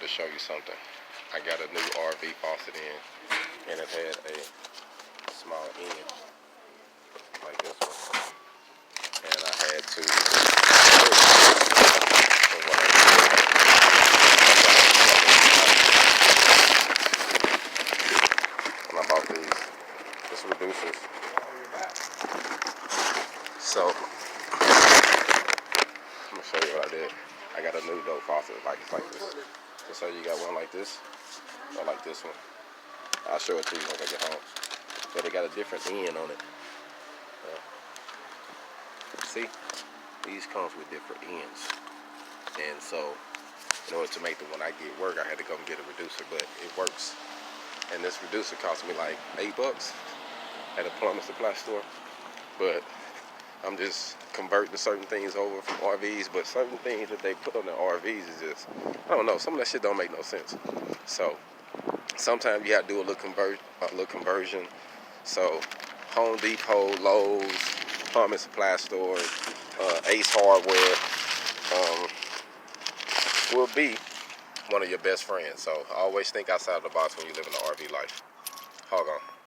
to show you something. I got a new RV faucet in, and it had a small end like this one, and I had to. And I bought this reducers. So I'm gonna show you what I did. I got a new dope faucet like this. Just so you got one like this, or like this one. I'll show it to you when I get home. But it got a different end on it. See, these comes with different ends, and so in order to make the one I get work, I had to go and get a reducer, but it works. And this reducer cost me like $8 at a plumber supply store. But I'm just converting certain things over from RVs, but certain things that they put on the RVs is just, I don't know, some of that shit don't make no sense. So sometimes you have to do a little conversion. So Home Depot, Lowe's, plumbing supply stores, Ace Hardware will be one of your best friends. So always think outside of the box when you live in the RV life. Hold on.